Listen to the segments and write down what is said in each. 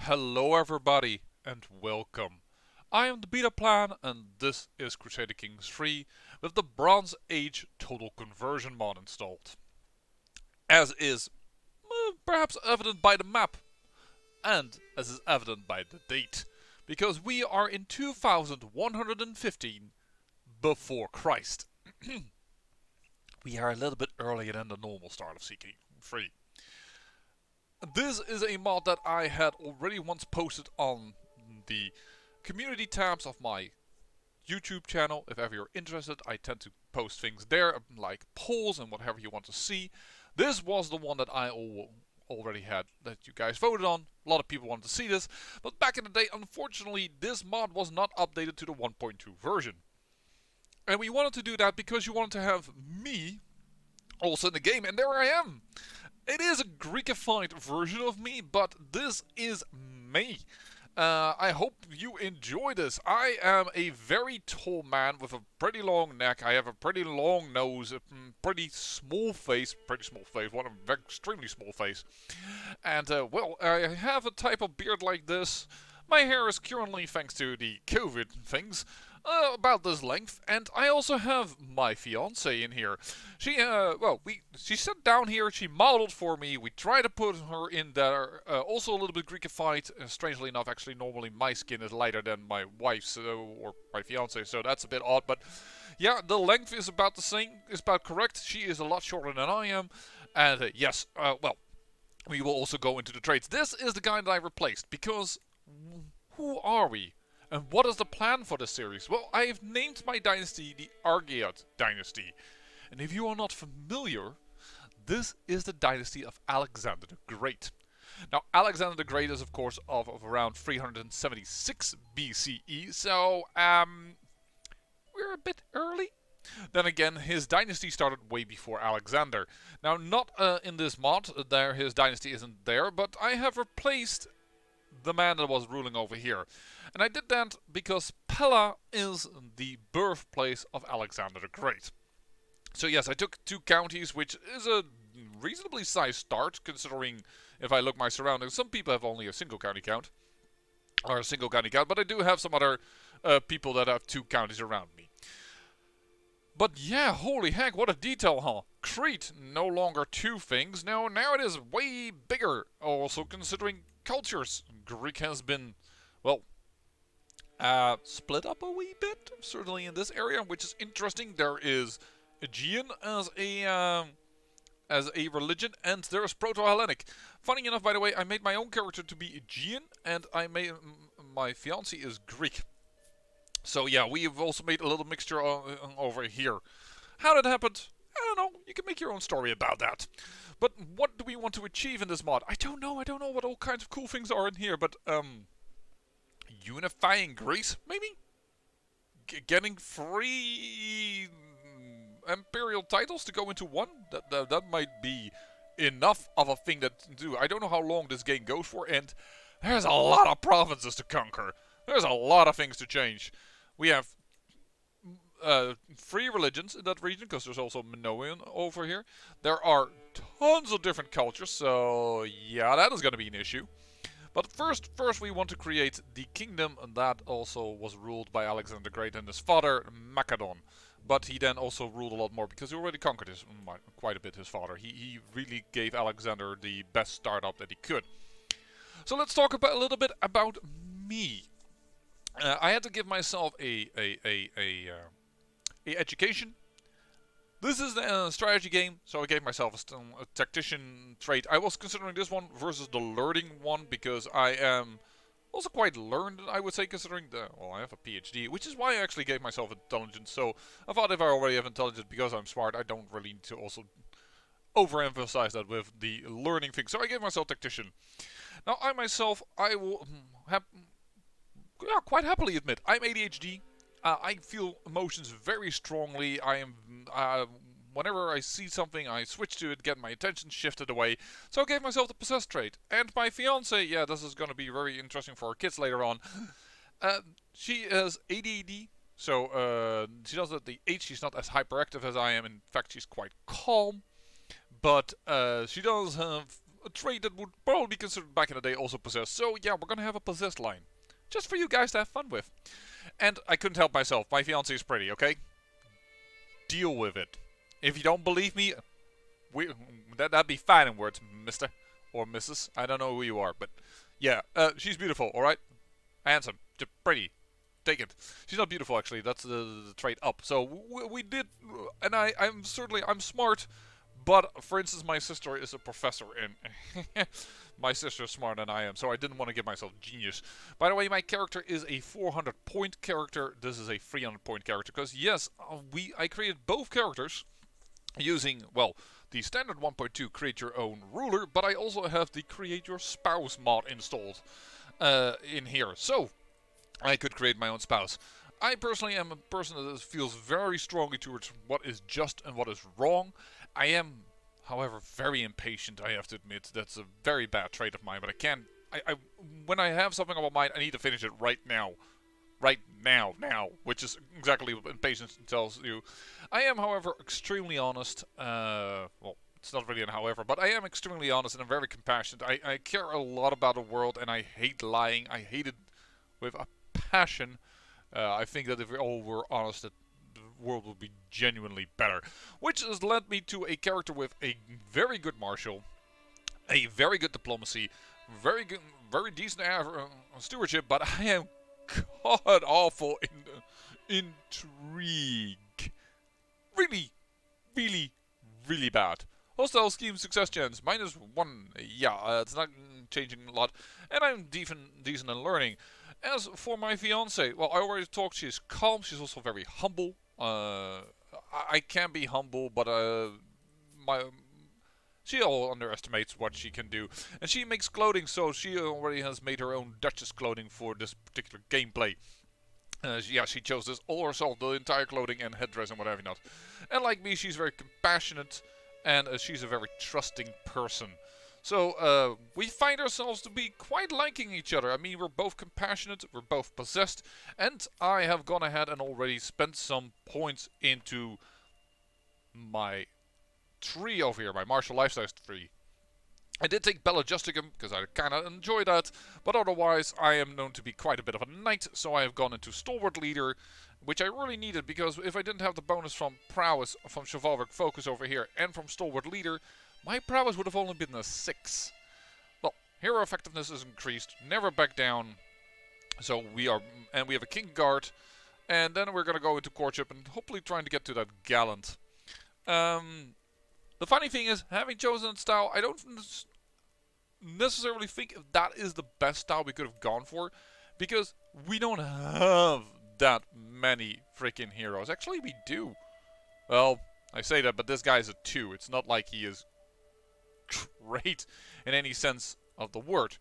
Hello everybody and welcome. I am the Beta Plan and this is Crusader Kings 3 with the Bronze Age Total Conversion mod installed. As is perhaps evident by the map and as is evident by the date. Because we are in 2115 before Christ. We are a little bit earlier than the normal start of CK3. This is a mod that I had already once posted on the community tabs of my YouTube channel. If ever you're interested, I tend to post things there, like polls and whatever you want to see. This was the one that I already had, that you guys voted on. A lot of people wanted to see this, but back in the day, unfortunately, this mod was not updated to the 1.2 version. And we wanted to do that because you wanted to have me also in the game, and there I am. It is a Greekified version of me, but this is me. I hope you enjoy this. I am a very tall man with a pretty long neck. I have a pretty long nose, a pretty small face, one extremely small face. And, well, I have a type of beard like this. My hair is currently, thanks to the COVID things, about this length, and I also have my fiance in here. She sat down here, she modeled for me, we tried to put her in there, also a little bit Greekified. Strangely enough, actually, normally my skin is lighter than my wife's, or my fiance, so that's a bit odd, but yeah, the length is about the same, is about correct. She is a lot shorter than I am, and yes, well, we will also go into the traits. This is the guy that I replaced, because who are we? And what is the plan for this series? Well, I have named my dynasty the Argead dynasty. And if you are not familiar, this is the dynasty of Alexander the Great. Now, Alexander the Great is, of course, of around 376 BCE, so, we're a bit early. Then again, his dynasty started way before Alexander. Now, not in this mod, his dynasty isn't there, but I have replaced the man that was ruling over here. And I did that because Pella is the birthplace of Alexander the Great. So yes, I took two counties, which is a reasonably sized start, considering if I look my surroundings. Some people have only a single county count, but I do have some other people that have two counties around me. But yeah, holy heck, what a detail, huh? Crete, no longer two things. No, now it is way bigger. Also considering cultures. Greek has been, well, split up a wee bit, certainly in this area, which is interesting. There is Aegean as a religion, and there is Proto-Hellenic. Funny enough, by the way, I made my own character to be Aegean, and I made my fiancée is Greek. So yeah, we have also made a little mixture over here. How that happened, I don't know. You can make your own story about that. But what do we want to achieve in this mod? I don't know what all kinds of cool things are in here, but unifying Greece, maybe? Getting 3 imperial titles to go into one? That might be enough of a thing to do. I don't know how long this game goes for, and there's a lot of provinces to conquer. There's a lot of things to change. We have 3 religions in that region, because there's also Minoan over here. There are tons of different cultures, so yeah, that is going to be an issue. But first we want to create the kingdom that also was ruled by Alexander the Great and his father, Makedon. But he then also ruled a lot more, because he already conquered quite a bit, his father. He really gave Alexander the best startup that he could. So let's talk a little bit about me. I had to give myself a education. This is a strategy game, so I gave myself a tactician trait. I was considering this one versus the learning one, because I am also quite learned, I would say, considering I have a PhD, which is why I actually gave myself intelligence. So I thought if I already have intelligence because I'm smart, I don't really need to also overemphasize that with the learning thing. So I gave myself tactician. Now I myself, I will quite happily admit, I'm ADHD. I feel emotions very strongly. I am, whenever I see something, I switch to it, get my attention shifted away. So I gave myself the possessed trait. And my fiance, yeah, this is going to be very interesting for our kids later on. She has ADD, so she does at the age she's not as hyperactive as I am. In fact, she's quite calm. But she does have a trait that would probably be considered back in the day also possessed. So yeah, we're gonna have a possessed line. Just for you guys to have fun with. And I couldn't help myself. My fiancée is pretty, okay? Deal with it. If you don't believe me, that'd be fighting words, mister. Or missus. I don't know who you are, but yeah. She's beautiful, alright? Handsome. Just pretty. Take it. She's not beautiful, actually. That's the trait up. So we did, and I'm smart. But, for instance, my sister is a professor, and my sister is smarter than I am, so I didn't want to give myself genius. By the way, my character is a 400-point character. This is a 300-point character, because, yes, I created both characters using, well, the standard 1.2 create your own ruler, but I also have the create your spouse mod installed in here. So, I could create my own spouse. I personally am a person that feels very strongly towards what is just and what is wrong. I am, however, very impatient, I have to admit. That's a very bad trait of mine, but I can't... when I have something on my mind, I need to finish it right now. Right now, which is exactly what impatience tells you. I am, however, extremely honest. Well, it's not really an however, but I am extremely honest and I'm very compassionate. I care a lot about the world and I hate lying. I hate it with a passion. I think that if we all were honest, that the world would be genuinely better. Which has led me to a character with a very good martial, a very good diplomacy, very good, very decent stewardship, but I am god awful in intrigue. Really, really, really bad. Hostile scheme success chance -1. Yeah, it's not changing a lot, and I'm decent in learning. As for my fiance, well, I already talked. She's calm. She's also very humble. I can be humble, but she all underestimates what she can do. And she makes clothing, so she already has made her own Duchess clothing for this particular gameplay. Yeah, she chose this all herself, the entire clothing and headdress and whatever not. And like me, she's very compassionate, and she's a very trusting person. So, we find ourselves to be quite liking each other. I mean, we're both compassionate, we're both possessed, and I have gone ahead and already spent some points into my tree over here, my martial lifestyle tree. I did take Pella Justicum, because I kind of enjoy that, but otherwise I am known to be quite a bit of a knight, so I have gone into Stalwart Leader, which I really needed, because if I didn't have the bonus from Prowess, from Chivalric Focus over here, and from Stalwart Leader, my prowess would have only been a 6. Well, hero effectiveness is increased, never back down. So we have a King Guard, and then we're gonna go into courtship and hopefully trying to get to that gallant. The funny thing is, having chosen style, I don't necessarily think if that is the best style we could have gone for, because we don't have that many freaking heroes. Actually, we do. Well, I say that, but this guy is a 2. It's not like he is great in any sense of the word.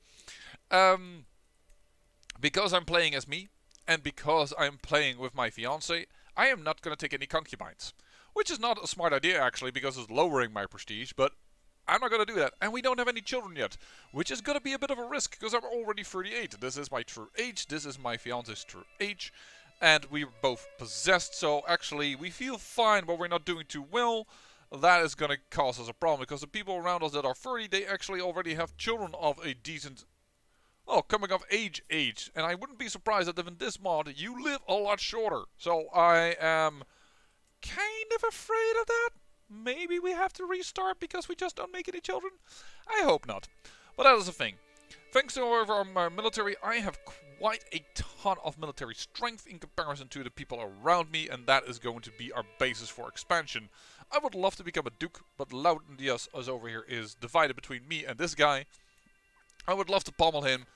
Because I'm playing as me, and because I'm playing with my fiancé, I am not going to take any concubines. Which is not a smart idea, actually, because it's lowering my prestige, but I'm not going to do that. And we don't have any children yet, which is going to be a bit of a risk, because I'm already 38. This is my true age, this is my fiancé's true age, and we're both possessed, so actually we feel fine, but we're not doing too well. That is going to cause us a problem, because the people around us that are 30, they actually already have children of a decent, coming of age. And I wouldn't be surprised that in this mod, you live a lot shorter. So I am kind of afraid of that. Maybe we have to restart because we just don't make any children. I hope not. But that is the thing. Thanks to, however, my military, I have quite a ton of military strength in comparison to the people around me, and that is going to be our basis for expansion. I would love to become a duke, but Laudindias, as over here, is divided between me and this guy. I would love to pommel him,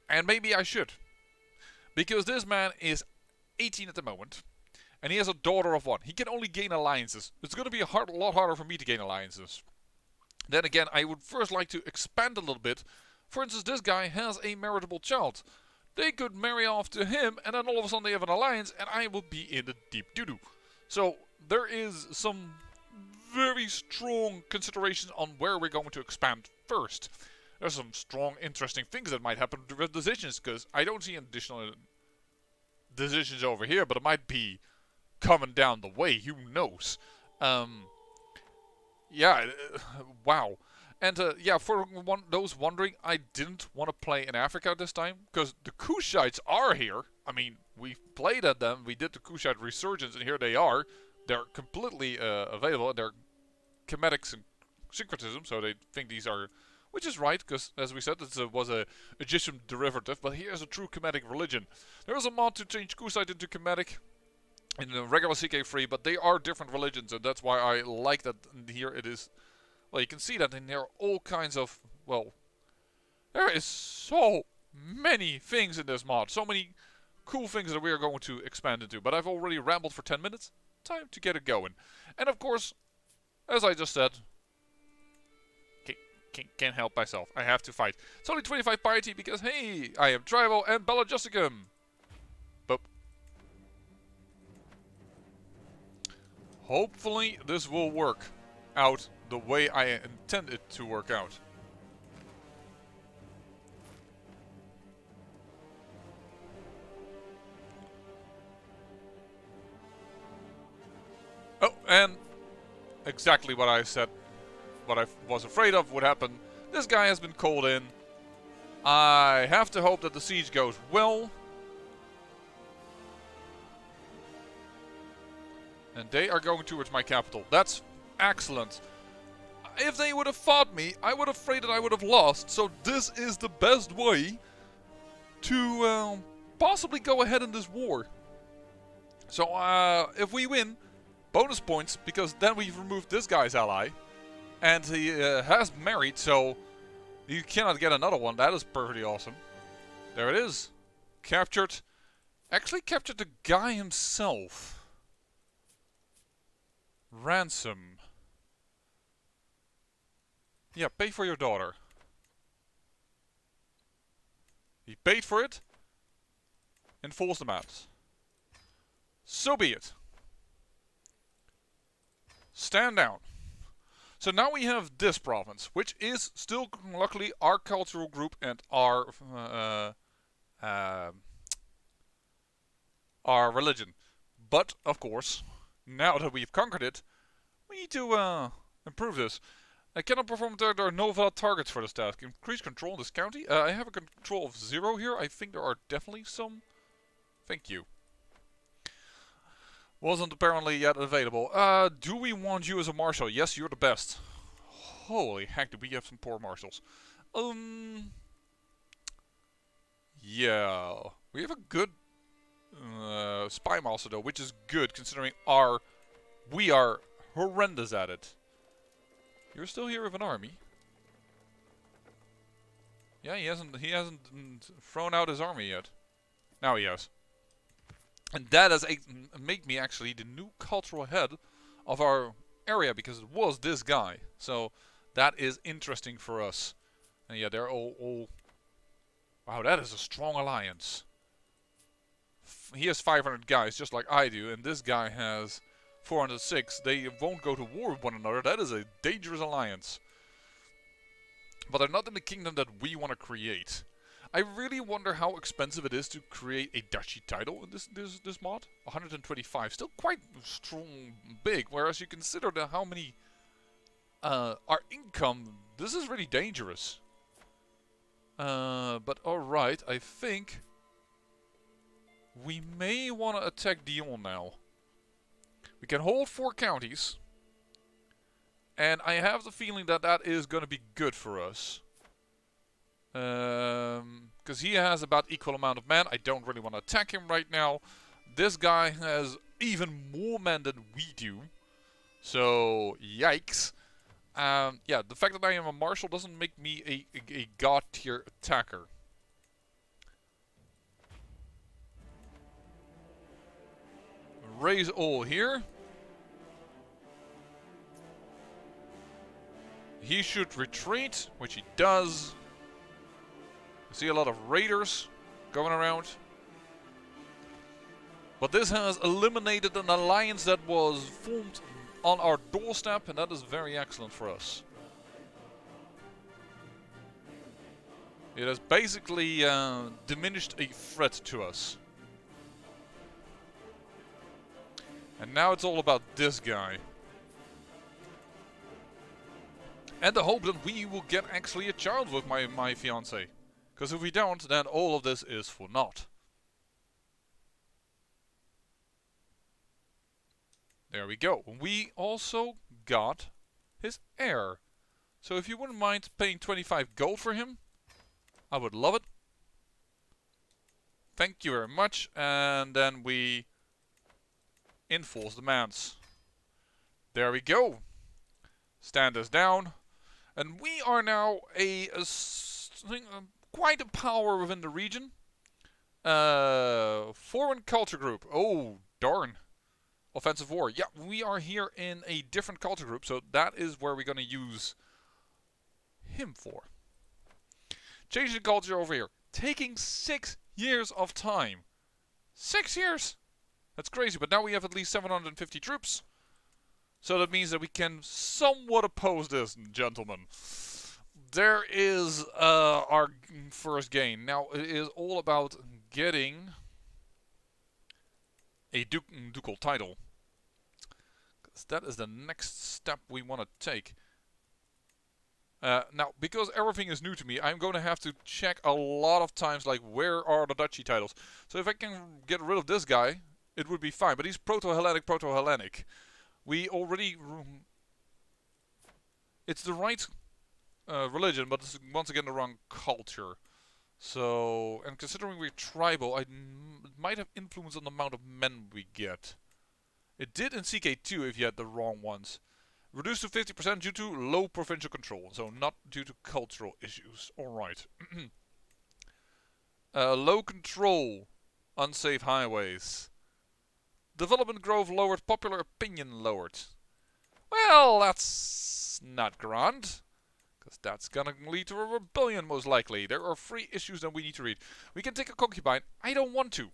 and maybe I should. Because this man is 18 at the moment, and he has a daughter of 1. He can only gain alliances. It's going to be a lot harder for me to gain alliances. Then again, I would first like to expand a little bit. For instance, this guy has a marriageable child. They could marry off to him, and then all of a sudden they have an alliance, and I will be in the deep doo-doo. So, there is some very strong considerations on where we're going to expand first. There's some strong, interesting things that might happen with decisions, because I don't see additional decisions over here, but it might be coming down the way, who knows. Yeah, wow. And yeah, for those wondering, I didn't want to play in Africa this time because the Kushites are here. I mean, we played at them. We did the Kushite resurgence, and here they are. They're completely available. They're Chemetics and syncretism, so they think these are, which is right, because as we said, this was a Egyptian derivative. But here's a true Kemetic religion. There is a mod to change Kushite into Kemetic in the regular CK3, but they are different religions, and that's why I like that here it is. Well, you can see that in there are all kinds of, well, there is so many things in this mod, so many cool things that we are going to expand into. But I've already rambled for 10 minutes. Time to get it going. And of course, as I just said, can't help myself. I have to fight. It's only 25 piety because, hey, I am tribal and Bella Justicum. But hopefully this will work out the way I intend it to work out. Oh, and exactly what I said, what I was afraid of would happen. This guy has been called in. I have to hope that the siege goes well. And they are going towards my capital. That's excellent. If they would have fought me, I would have afraid that I would have lost. So this is the best way to possibly go ahead in this war. So if we win, bonus points, because then we've removed this guy's ally. And he has married, so you cannot get another one. That is pretty awesome. There it is. Captured. Actually captured the guy himself. Ransom. Yeah, pay for your daughter. He paid for it. Enforce the maps. So be it. Stand down. So now we have this province, which is still luckily our cultural group and our religion. But of course, now that we've conquered it, we need to improve this. I cannot perform there are no valid targets for this task. Increase control in this county. I have a control of 0 here. I think there are definitely some. Thank you. Wasn't apparently yet available. Do we want you as a marshal? Yes, you're the best. Holy heck, do we have some poor marshals. Yeah. We have a good spy master though, which is good considering we are horrendous at it. You're still here with an army. Yeah, he hasn't thrown out his army yet. Now he has. And that has made me actually the new cultural head of our area, because it was this guy. So that is interesting for us. And yeah, they're all... Wow, that is a strong alliance. He has 500 guys, just like I do, and this guy has 406. They won't go to war with one another. That is a dangerous alliance. But they're not in the kingdom that we want to create. I really wonder how expensive it is to create a duchy title in this mod. 125, still quite strong, big. Whereas you consider how many our income. This is really dangerous. But all right, I think we may want to attack Dion now. We can hold 4 counties, and I have the feeling that that is going to be good for us. Because he has about equal amount of men. I don't really want to attack him right now. This guy has even more men than we do. So, yikes. Yeah, the fact that I am a marshal doesn't make me a god tier attacker. Raise all here. He should retreat, which he does. See a lot of raiders going around. But this has eliminated an alliance that was formed on our doorstep, and that is very excellent for us. It has basically diminished a threat to us. And now it's all about this guy. And the hope that we will get actually a child with my fiancée. Because if we don't, then all of this is for naught. There we go. We also got his heir. So if you wouldn't mind paying 25 gold for him, I would love it. Thank you very much. And then we enforce demands. There we go. Stand us down. And we are now quite a power within the region. Foreign culture group. Oh, darn. Offensive war. Yeah, we are here in a different culture group, so that is where we're going to use him for. Changing the culture over here. Taking 6 years of time. 6 years! That's crazy, but now we have at least 750 troops. So that means that we can somewhat oppose this, gentlemen. There is our first gain. Now, it is all about getting a ducal title. That is the next step we want to take. Now, because everything is new to me, I'm going to have to check a lot of times, like, where are the duchy titles? So if I can get rid of this guy, it would be fine. But he's Proto-Hellenic. We already... It's the right religion, but it's once again the wrong culture. So, and considering we're tribal, it might have influence on the amount of men we get. It did in CK2 if you had the wrong ones. Reduced to 50% due to low provincial control, so not due to cultural issues. Alright. Low control. Unsafe highways. Development growth lowered, popular opinion lowered. Well, that's not grand. Because that's gonna lead to a rebellion most likely. There are 3 issues that we need to read. We can take a concubine. I don't want to.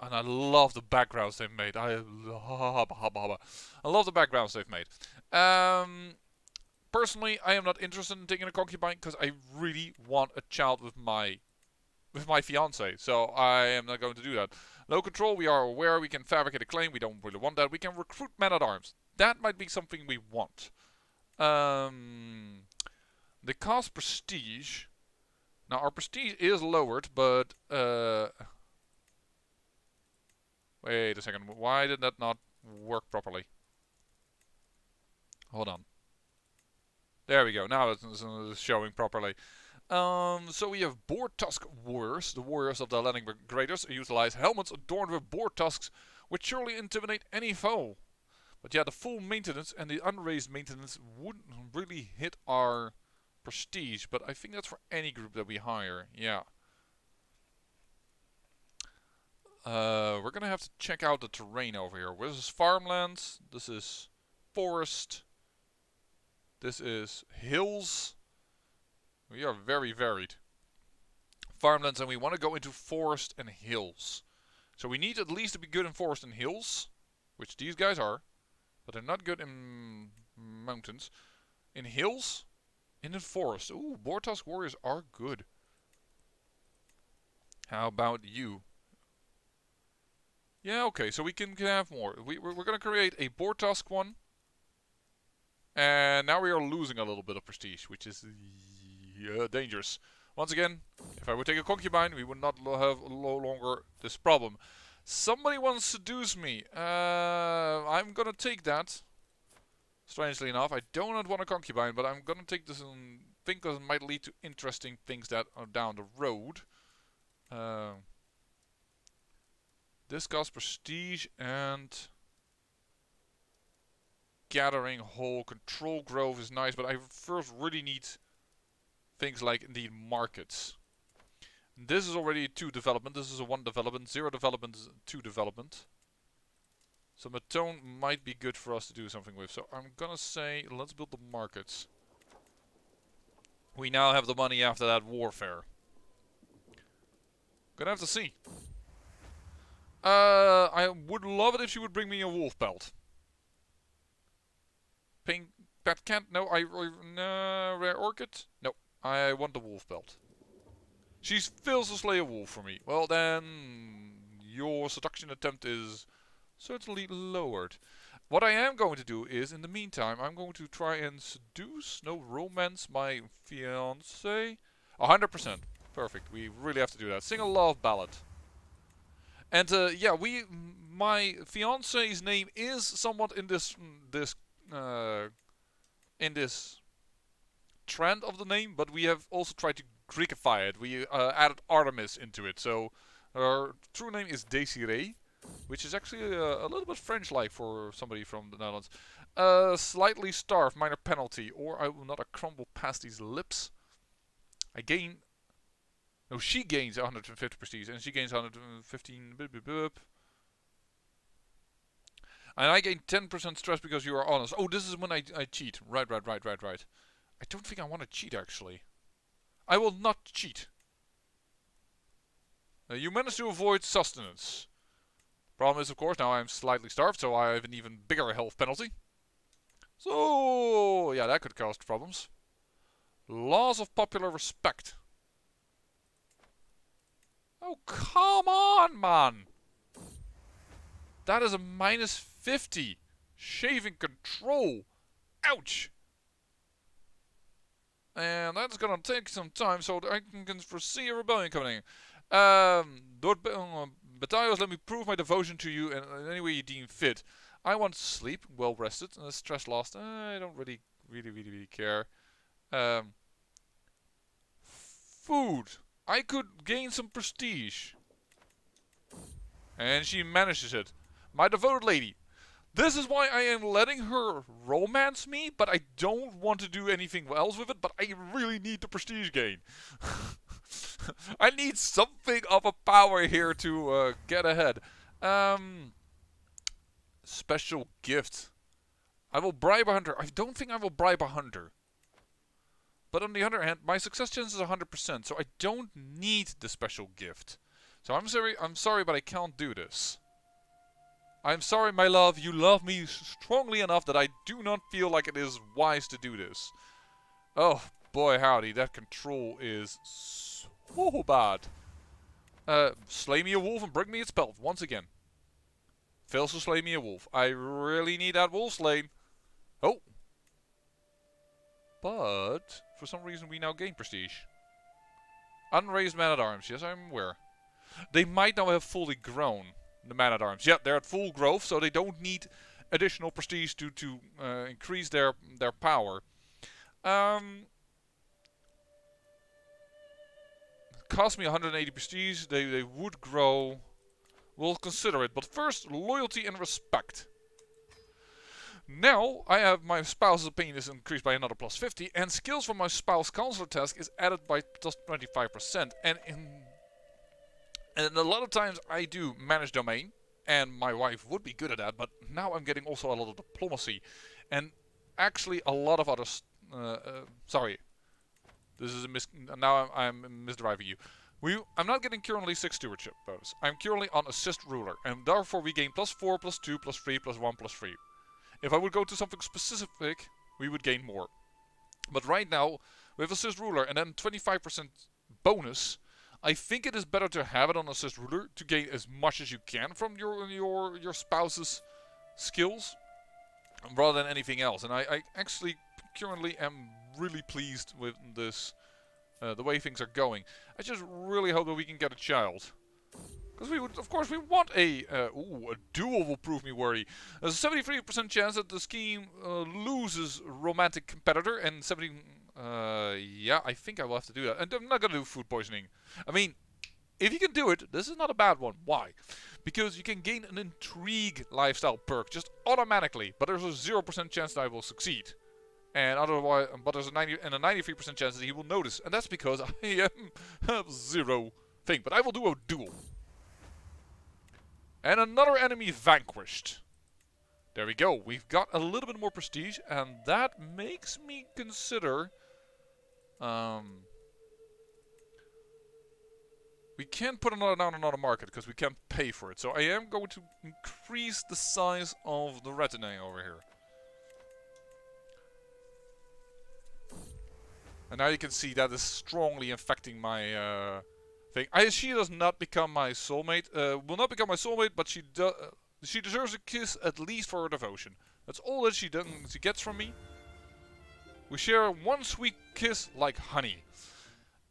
And I love the backgrounds they've made. I love the backgrounds they've made. Personally, I am not interested in taking a concubine because I really want a child with my fiance. So I am not going to do that. Low control, we are aware we can fabricate a claim. We don't really want that. We can recruit men at arms. That might be something we want. The cost prestige. Now our prestige is lowered, but wait a second. Why did that not work properly? Hold on. There we go. Now it's showing properly. So we have boar tusk warriors. The warriors of the Hellenic Graders utilize helmets adorned with boar tusks, which surely intimidate any foe. But yeah, the full maintenance and the unraised maintenance wouldn't really hit our prestige. But I think that's for any group that we hire. Yeah. We're gonna have to check out the terrain over here. This is farmlands. This is forest. This is hills. We are very varied. Farmlands, and we want to go into forest and hills. So we need at least to be good in forest and hills, which these guys are, but they're not good in mountains. In hills, in the forest. Ooh, boar tusk warriors are good. How about you? Yeah, okay, so we can have more. We're going to create a boar tusk one. And now we are losing a little bit of prestige, which is dangerous. Once again, if I would take a concubine, we would not have no longer this problem. Somebody wants to seduce me. I'm gonna take that. Strangely enough, I do not want a concubine, but I'm gonna take this and think that it might lead to interesting things that are down the road. This costs prestige and gathering whole control growth is nice, but I first really need things like indeed markets. This is already a 2 development. This is a 1 development. 0 development is a 2 development. So Makedon might be good for us to do something with. So I'm gonna say let's build the markets. We now have the money after that warfare. Gonna have to see. I would love it if she would bring me a wolf pelt. Pink pet can't. No, no, rare orchid. No, I want the wolf belt. She fails to slay a wolf for me. Well then, your seduction attempt is certainly lowered. What I am going to do is, in the meantime, I'm going to try and seduce, no, romance my fiancee. 100%. Perfect. We really have to do that. Sing a love ballad. And yeah, my fiance's name is somewhat in uh, this trend of the name, but we have also tried to Greekify it. We added Artemis into it, so her true name is Desiree, which is actually a little bit French-like for somebody from the Netherlands. Slightly starved, minor penalty, or I will not crumble past these lips. I gain. No, she gains 150 prestige, and she gains 115. And I gain 10% stress because you are honest. Oh, this is when I cheat. Right. I don't think I want to cheat, actually. I will not cheat. You managed to avoid sustenance. Problem is, of course, now I'm slightly starved, so I have an even bigger health penalty. So, yeah, that could cause problems. Laws of popular respect. Oh, come on, man. That is a minus 50. Shaving control. Ouch. And that's gonna take some time, so I can foresee a rebellion coming. Lord Betaos, let me prove my devotion to you in any way you deem fit. I want sleep, well rested, stress lost. I don't really care. Food. I could gain some prestige. And she manages it. My devoted lady. This is why I am letting her romance me, but I don't want to do anything else with it, but I really need the prestige gain. I need something of a power here to get ahead. Special gift. I will bribe a hunter. I don't think I will bribe a hunter. But on the other hand, my success chance is 100%, so I don't need the special gift. So I'm sorry, but I can't do this. I'm sorry, my love, you love me strongly enough that I do not feel like it is wise to do this. Oh, boy howdy, that control is so bad. Slay me a wolf and bring me its pelt, once again. Fails to slay me a wolf. I really need that wolf slain. Oh. But, for some reason we now gain prestige. Unraised man-at-arms, yes, I'm aware. They might now have fully grown. The man-at-arms. Yeah, they're at full growth, so they don't need additional prestige to increase their power. Cost me 180 prestige. They would grow. We'll consider it. But first, loyalty and respect. Now, I have my spouse's opinion is increased by another plus 50, and skills from my spouse counselor task is added by plus 25%. And a lot of times I do manage domain, and my wife would be good at that, but now I'm getting also a lot of diplomacy. And actually a lot of others... sorry. This is now I'm misdriving you. I'm not getting currently 6 stewardship bonus. I'm currently on assist ruler, and therefore we gain plus 4, plus 2, plus 3, plus 1, plus 3. If I would go to something specific, we would gain more. But right now, we have assist ruler, and then 25% bonus. I think it is better to have it on assist ruler to gain as much as you can from your spouse's skills rather than anything else. And I actually currently am really pleased with this, the way things are going. I just really hope that we can get a child. Because we would, of course, we want a duel will prove me worthy. There's a 73% chance that the scheme loses romantic competitor, and 70. Yeah, I think I will have to do that. And I'm not gonna do food poisoning. I mean, if you can do it, this is not a bad one. Why? Because you can gain an intrigue lifestyle perk just automatically, but there's a 0% chance that I will succeed. And otherwise, but there's a 93% chance that he will notice, and that's because I have 0 thing. But I will do a duel. And another enemy vanquished. There we go. We've got a little bit more prestige, and that makes me consider... we can't put another down on another market because we can't pay for it. So I am going to increase the size of the retinue over here. And now you can see that is strongly affecting my thing. She does not become my soulmate. Will not become my soulmate, but she does. She deserves a kiss at least for her devotion. That's all that she gets from me. We share one sweet kiss like honey.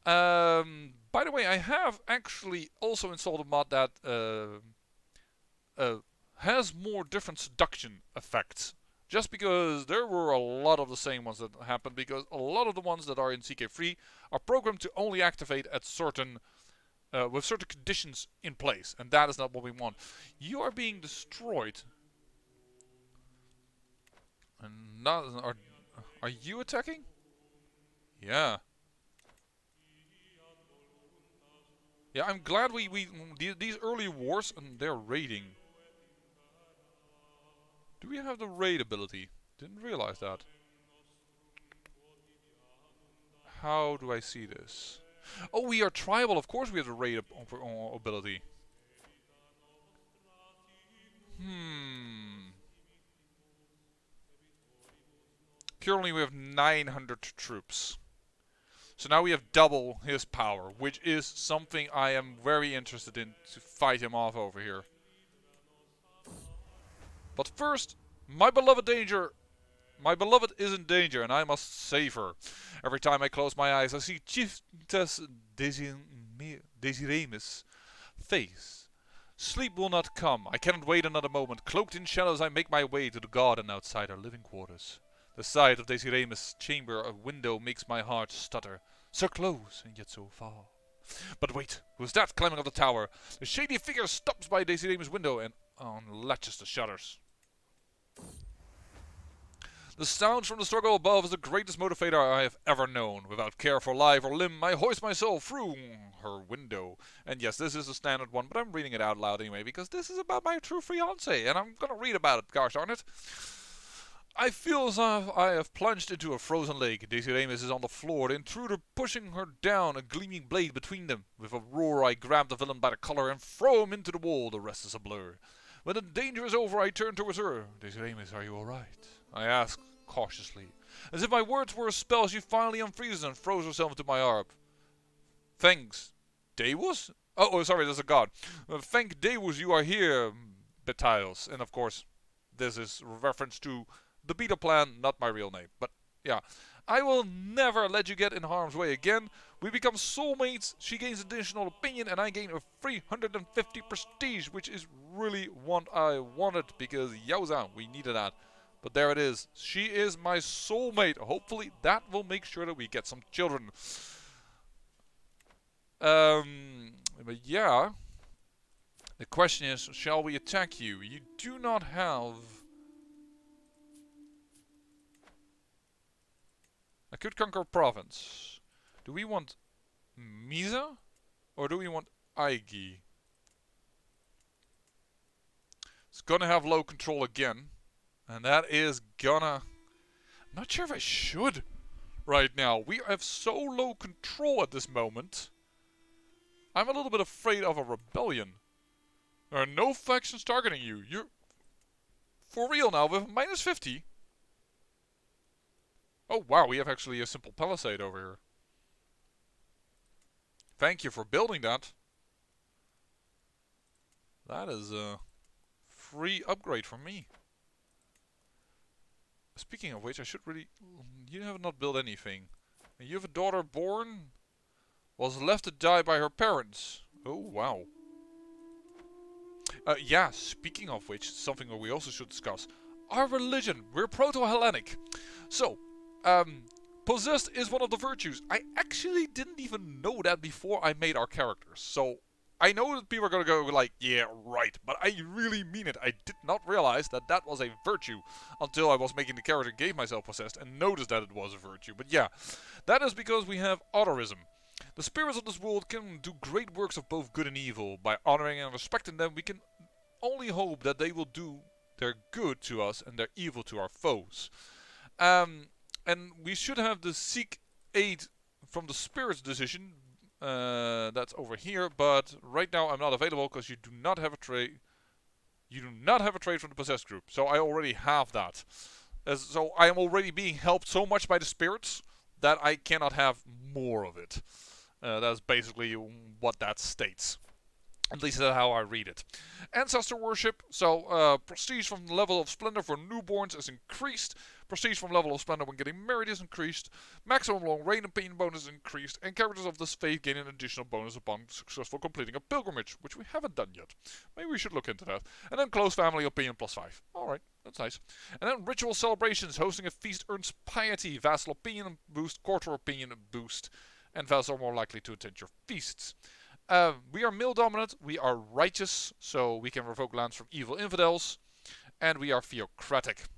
By the way, I have actually also installed a mod that has more different seduction effects. Just because there were a lot of the same ones that happened, because a lot of the ones that are in CK3 are programmed to only activate at certain with certain conditions in place, and that is not what we want. You are being destroyed. And not, are you attacking? Yeah. Yeah, I'm glad these early wars and they're raiding. Do we have the raid ability? Didn't realize that. How do I see this? Oh, we are tribal. Of course we have the raid ability. Currently we have 900 troops. So now we have double his power, which is something I am very interested in to fight him off over here. But first, my beloved is in danger, and I must save her. Every time I close my eyes, I see Chiefess Desiremus' face. Sleep will not come. I cannot wait another moment. Cloaked in shadows, I make my way to the garden outside our living quarters. The sight of Desiremus' chamber a window makes my heart stutter. So close, and yet so far. But wait, who's that climbing up the tower? The shady figure stops by Desiremus' window and unlatches the shutters. The sound from the struggle above is the greatest motivator I have ever known. Without care for life or limb, I hoist myself through her window. And yes, this is a standard one, but I'm reading it out loud anyway, because this is about my true fiancé, and I'm gonna read about it, gosh darn it. I feel as if I have plunged into a frozen lake. Desiremus is on the floor, the intruder pushing her down, a gleaming blade between them. With a roar, I grab the villain by the collar and throw him into the wall. The rest is a blur. When the danger is over, I turn towards her. Desiremus, are you alright? I ask cautiously. As if my words were a spell, she finally unfreezes and throws herself into my arm. Thanks. Deus? Oh, sorry, that's a god. Thank Deus you are here, Betaos. And of course, this is reference to the beta plan, not my real name. But yeah, I will never let you get in harm's way again. We become soulmates. She gains additional opinion and I gain a 350 prestige, which is really what I wanted because yowza, we needed that. But there it is. She is my soulmate. Hopefully that will make sure that we get some children. But yeah, the question is, shall we attack you? You do not have... I could conquer a province. Do we want Misa? Or do we want Aigi? It's gonna have low control again. And that is gonna... I'm not sure if I should right now. We have so low control at this moment. I'm a little bit afraid of a rebellion. There are no factions targeting you. You're... For real now, with minus 50. Oh wow, we have actually a simple palisade over here. Thank you for building that. That is a free upgrade from me. Speaking of which, I should really... You have not built anything. You have a daughter born? Was left to die by her parents. Oh, wow. Yeah, speaking of which, something that we also should discuss. Our religion. We're Proto-Hellenic. So, possessed is one of the virtues. I actually didn't even know that before I made our characters. So, I know that people are going to go like, yeah, right. But I really mean it. I did not realize that that was a virtue until I was making the character and gave myself possessed and noticed that it was a virtue. But yeah, that is because we have honorism. The spirits of this world can do great works of both good and evil. By honoring and respecting them, we can only hope that they will do their good to us and their evil to our foes. And we should have the seek aid from the spirits decision. That's over here, but right now I'm not available because you do not have a trade. You do not have a trade from the possessed group, so I already have that. So I am already being helped so much by the spirits that I cannot have more of it. That's basically what that states. At least that's how I read it. Ancestor worship. So, prestige from the level of splendor for newborns is increased. Prestige from level of splendor when getting married is increased. Maximum long reign and pain bonus is increased. And characters of this faith gain an additional bonus upon successful completing a pilgrimage, which we haven't done yet. Maybe we should look into that. And then close family opinion +5. Alright, that's nice. And then ritual celebrations. Hosting a feast earns piety. Vassal opinion boost. Quarter opinion boost. And vassals are more likely to attend your feasts. We are male dominant, we are righteous, so we can revoke lands from evil infidels, and we are theocratic.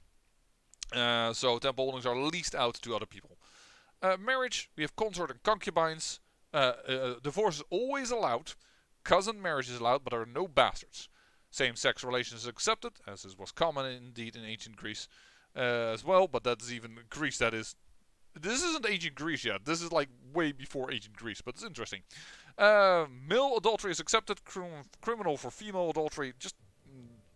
So temple holdings are leased out to other people. Marriage, we have consort and concubines. Divorce is always allowed. Cousin marriage is allowed, but there are no bastards. Same-sex relations is accepted, as this was common indeed in ancient Greece as well, but that's even Greece that is. This isn't ancient Greece yet. This is like way before ancient Greece, but it's interesting. Male adultery is accepted. Criminal for female adultery. Just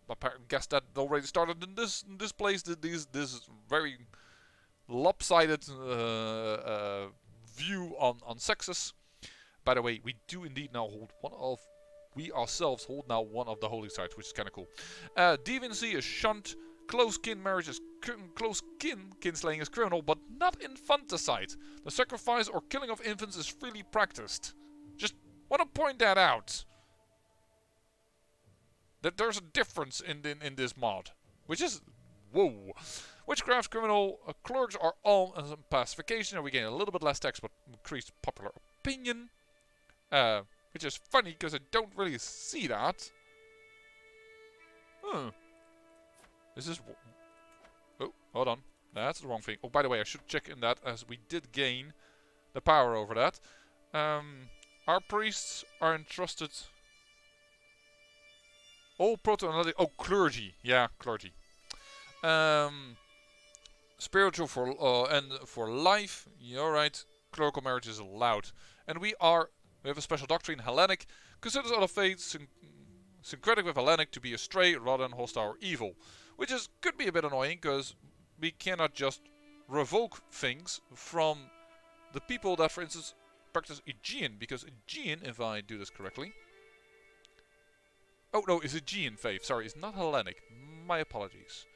I guess that already started in this place. This very lopsided view on sexes. By the way, we do indeed now hold we ourselves hold now one of the holy sites, which is kind of cool. Deviancy is shunned. Close kin marriage is close kinslaying is criminal, but not infanticide. The sacrifice or killing of infants is freely practiced. Just want to point that out. That there's a difference in this mod, which is whoa. Witchcraft criminal clerks are all pacification, and we gain a little bit less text, but increased popular opinion, which is funny because I don't really see that. Is this? Oh, hold on. That's the wrong thing. Oh, by the way, I should check in that, as we did gain the power over that. Our priests are entrusted. All proto-analytic. Oh, clergy. Yeah, clergy. Spiritual for life. You're right. Clerical marriage is allowed, and we have a special doctrine. Hellenic considers other faiths syncretic with Hellenic to be astray rather than hostile or evil. Which could be a bit annoying, because we cannot just revoke things from the people that, for instance, practice Aegean. Because Aegean, if I do this correctly... Oh, no, it's Aegean faith. Sorry, it's not Hellenic. My apologies.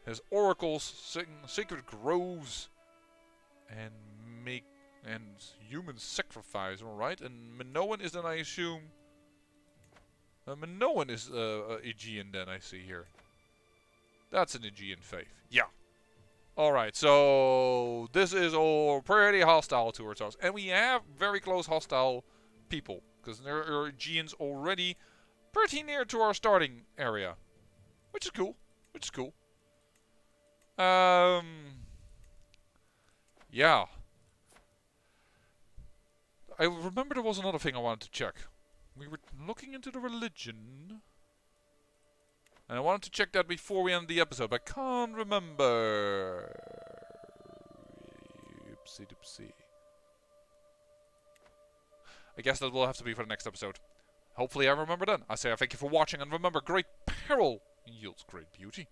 Has oracles, sacred groves, and human sacrifice, alright? And Minoan is then, I assume... Minoan is Aegean then, I see here. That's an Aegean faith. Yeah. Alright, so this is all pretty hostile towards us. And we have very close hostile people. Because there are Aegeans already pretty near to our starting area. Which is cool. Yeah. I remember there was another thing I wanted to check. We were looking into the religion. And I wanted to check that before we end the episode, but I can't remember. Oopsie doopsie. I guess that will have to be for the next episode. Hopefully I remember then. I say I thank you for watching, and remember, great peril yields great beauty.